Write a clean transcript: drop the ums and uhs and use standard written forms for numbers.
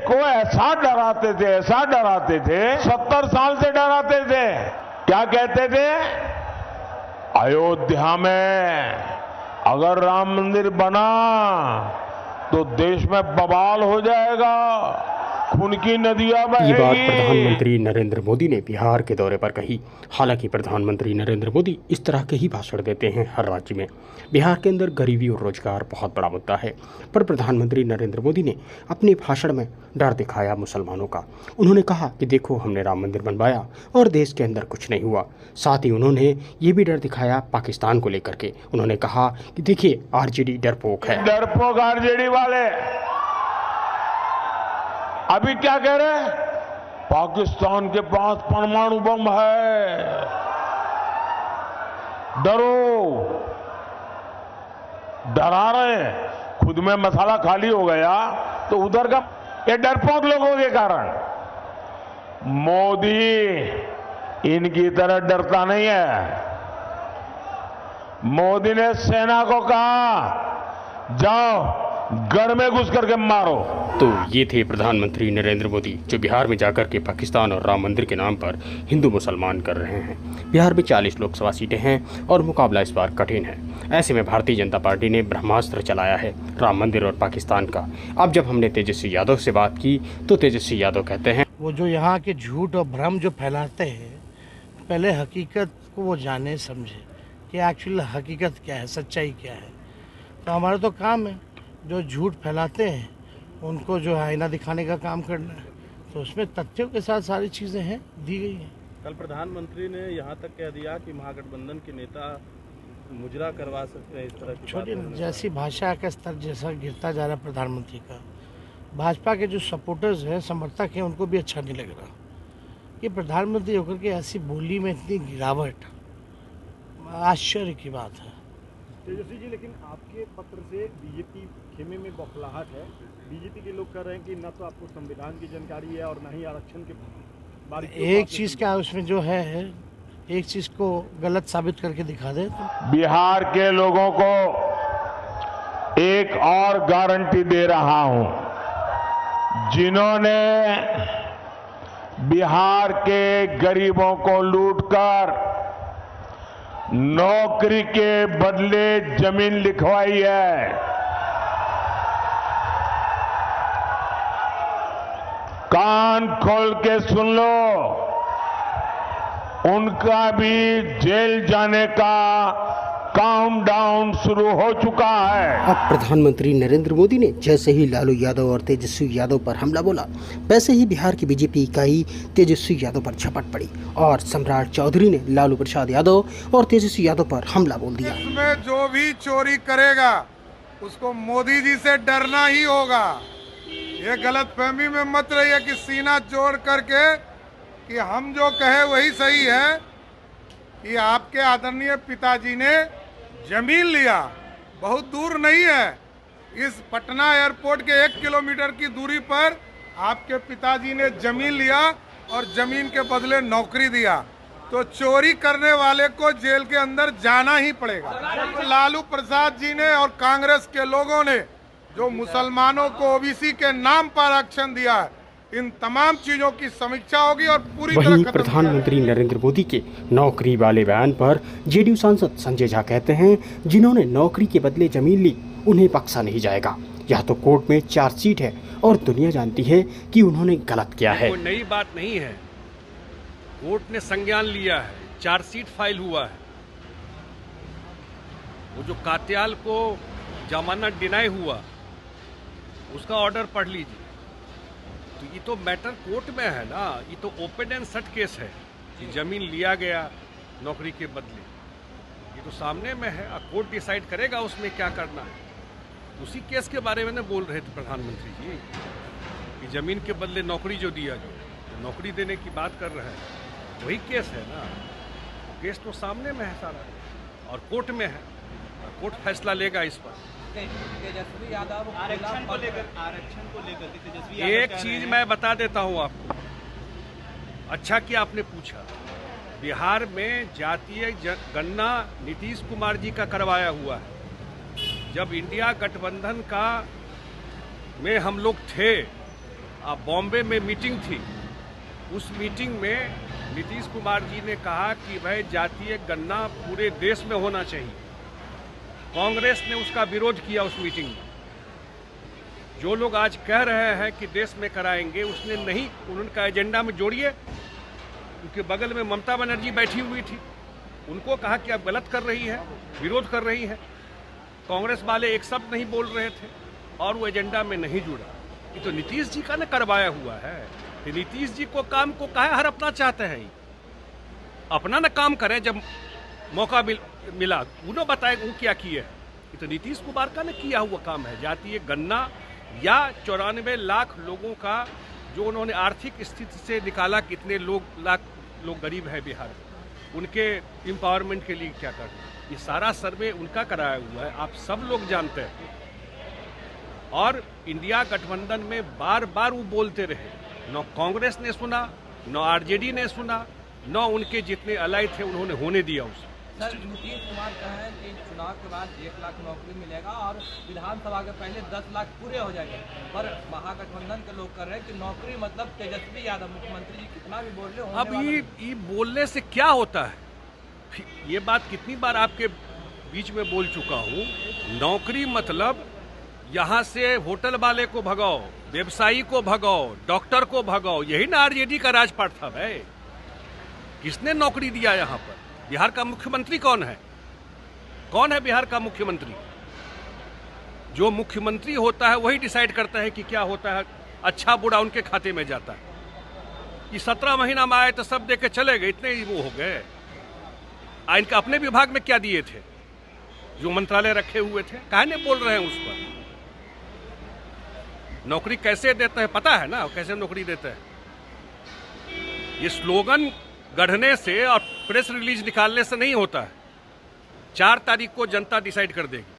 को ऐसा डराते थे 70 साल से डराते थे। क्या कहते थे? अयोध्या में अगर राम मंदिर बना तो देश में बवाल हो जाएगा, खून की नदियां बहेगी। ये बात प्रधानमंत्री नरेंद्र मोदी ने बिहार के दौरे पर कही। हालांकि प्रधानमंत्री नरेंद्र मोदी इस तरह के ही भाषण देते हैं हर राज्य में। बिहार के अंदर गरीबी और रोजगार बहुत बड़ा मुद्दा है, पर प्रधानमंत्री नरेंद्र मोदी ने अपने भाषण में डर दिखाया मुसलमानों का। उन्होंने कहा कि देखो, हमने राम मंदिर बनवाया और देश के अंदर कुछ नहीं हुआ। साथ ही उन्होंने ये भी डर दिखाया पाकिस्तान को लेकर के। उन्होंने कहा कि देखिए, आरजेडी डरपोक है। डरपोक आरजेडी वाले अभी क्या कह रहे हैं? पाकिस्तान के पास परमाणु बम है, डरो, डरा रहे हैं। खुद में मसाला खाली हो गया तो उधर का ये डरपोक लोगों के कारण। मोदी इनकी तरह डरता नहीं है। मोदी ने सेना को कहा, जाओ घर में घुस करके मारो। तो ये थे प्रधानमंत्री नरेंद्र मोदी, जो बिहार में जाकर के पाकिस्तान और राम मंदिर के नाम पर हिंदू मुसलमान कर रहे हैं। बिहार में 40 लोकसभा सीटें हैं और मुकाबला इस बार कठिन है। ऐसे में भारतीय जनता पार्टी ने ब्रह्मास्त्र चलाया है राम मंदिर और पाकिस्तान का। अब जब हमने तेजस्वी यादव से बात की तो तेजस्वी यादव कहते हैं, वो जो यहाँ के झूठ और भ्रम जो फैलाते हैं, पहले हकीकत को वो जाने समझे कि एक्चुअल हकीकत क्या है, सच्चाई क्या है। तो हमारा तो काम है जो झूठ फैलाते हैं उनको जो है आईना दिखाने का काम करना है। तो उसमें तथ्यों के साथ सारी चीज़ें हैं, दी गई हैं। कल प्रधानमंत्री ने यहाँ तक कह दिया कि महागठबंधन के नेता मुजरा करवा सकते हैं। इस तरह की छोटी जैसी भाषा का स्तर जैसा गिरता जा रहा है प्रधानमंत्री का, भाजपा के जो सपोर्टर्स हैं, समर्थक हैं, उनको भी अच्छा नहीं लग रहा कि प्रधानमंत्री होकर के ऐसी बोली में इतनी गिरावट, आश्चर्य की बात है। तेजस्वी जी, लेकिन आपके पत्र से बीजेपी खेमे में बौखलाहट है। बीजेपी के लोग कह रहे हैं कि न तो आपको संविधान की जानकारी है और न ही आरक्षण के बारे में। एक चीज़ क्या उसमें जो है, एक चीज़ को गलत साबित करके दिखा दे तो। बिहार के लोगों को एक और गारंटी दे रहा हूं, जिन्होंने बिहार के गरीबों को लूटकर नौकरी के बदले जमीन लिखवाई है, कान खोल के सुन लो, उनका भी जेल जाने का काउंटडाउन शुरू हो चुका है। अब प्रधानमंत्री नरेंद्र मोदी ने जैसे ही लालू यादव और तेजस्वी यादव पर हमला बोला, वैसे ही बिहार की बीजेपी इकाई तेजस्वी यादव पर झपट पड़ी और सम्राट चौधरी ने लालू प्रसाद यादव और तेजस्वी यादव पर हमला बोल दिया। इसमें जो भी चोरी करेगा उसको मोदी जी से डरना ही होगा। ये गलतफहमी में मत रहिए कि सीना जोड़ करके कि हम जो कहे वही सही है कि आपके आदरणीय पिताजी ने जमीन लिया, बहुत दूर नहीं है, इस पटना एयरपोर्ट के 1 किलोमीटर की दूरी पर आपके पिताजी ने जमीन लिया और जमीन के बदले नौकरी दिया। तो चोरी करने वाले को जेल के अंदर जाना ही पड़ेगा। लालू प्रसाद जी ने और कांग्रेस के लोगों ने जो मुसलमानों को ओबीसी के नाम पर आरक्षण दिया है, इन तमाम चीजों की समीक्षा होगी और पूरी तरह वहीं प्रधानमंत्री नरेंद्र मोदी के नौकरी वाले बयान पर जेडीयू सांसद संजय झा कहते हैं, जिन्होंने नौकरी के बदले जमीन ली उन्हें बख्शा नहीं जाएगा। यह तो कोर्ट में चार्जशीट है और दुनिया जानती है कि उन्होंने गलत किया है। कोई नई बात नहीं है, कोर्ट ने संज्ञान लिया है, चार्जशीट फाइल हुआ है। वो जो कात्याल को जमानत डिनाई हुआ उसका ऑर्डर पढ़ लीजिए। तो ये तो मैटर कोर्ट में है ना, ये तो ओपन एंड शट केस है कि जमीन लिया गया नौकरी के बदले, ये तो सामने में है। कोर्ट डिसाइड करेगा उसमें क्या करना है। उसी केस के बारे में बोल रहे थे प्रधानमंत्री जी कि जमीन के बदले नौकरी जो दिया गया, तो नौकरी देने की बात कर रहे हैं, वही केस है ना। केस तो सामने में है सारा और कोर्ट में है, कोर्ट फैसला लेगा इस पर। तेजस्वी यादव आरक्षण को लेकर तेजस्वी यादव एक चीज मैं बता देता हूं आपको, अच्छा कि आपने पूछा। बिहार में जातीय गणना नीतीश कुमार जी का करवाया हुआ है। जब इंडिया गठबंधन का में हम लोग थे, बॉम्बे में मीटिंग थी। उस मीटिंग में नीतीश कुमार जी ने कहा कि भाई जातीय गणना पूरे देश में होना चाहिए। कांग्रेस ने उसका विरोध किया उस मीटिंग में। जो लोग आज कह रहे हैं कि देश में कराएंगे, उसने नहीं, उनका एजेंडा में जोड़िए। उनके बगल में ममता बनर्जी बैठी हुई थी, उनको कहा कि आप गलत कर रही है, विरोध कर रही है। कांग्रेस वाले एक शब्द नहीं बोल रहे थे और वो एजेंडा में नहीं जुड़ा। ये तो नीतीश जी का न करवाया हुआ है। तो नीतीश जी को काम को काहे हर अपना चाहते हैं? अपना न काम करें, जब मौका मिला उन्होंने बताया वो क्या किए। ये तो नीतीश कुमार का न किया हुआ काम है। जातीय गणना या 94 लाख लोगों का जो उन्होंने आर्थिक स्थिति से निकाला, कितने लाख लोग गरीब है बिहार में, उनके एम्पावरमेंट के लिए क्या करना, ये सारा सर्वे उनका कराया हुआ है। आप सब लोग जानते हैं। और इंडिया गठबंधन में बार बार वो बोलते रहे, न कांग्रेस ने सुना, न आरजेडी ने सुना, न उनके जितने अलाई थे उन्होंने होने दिया उसे। सर, नीतीश कुमार कह रहे हैं कि चुनाव के बाद 1 लाख नौकरी मिलेगा और विधानसभा के पहले 10 लाख पूरे हो जाएंगे। पर महागठबंधन के लोग कर रहे हैं कि नौकरी मतलब तेजस्वी यादव मुख्यमंत्री जी कितना भी बोल रहे हो। अब ये बोलने से क्या होता है? ये बात कितनी बार आपके बीच में बोल चुका हूँ। नौकरी मतलब यहाँ से होटल वाले को भगाओ, व्यवसायी को भगाओ, डॉक्टर को भगाओ, यही ना आरजेडी का राजपाट था भाई। किसने नौकरी दिया यहाँ पर? बिहार का मुख्यमंत्री कौन है? कौन है बिहार का मुख्यमंत्री? जो मुख्यमंत्री होता है वही डिसाइड करता है कि क्या होता है, अच्छा बुरा उनके खाते में जाता है। ये 17 महीना में आए तो सब दे के चले गए, इतने ही वो हो गए। इनका अपने विभाग में क्या दिए थे? जो मंत्रालय रखे हुए थे, काहे नहीं बोल रहे हैं उस पर? नौकरी कैसे देते हैं पता है ना, कैसे नौकरी देते हैं? ये स्लोगन गढ़ने से और प्रेस रिलीज निकालने से नहीं होता है। 4 तारीख को जनता डिसाइड कर देगी।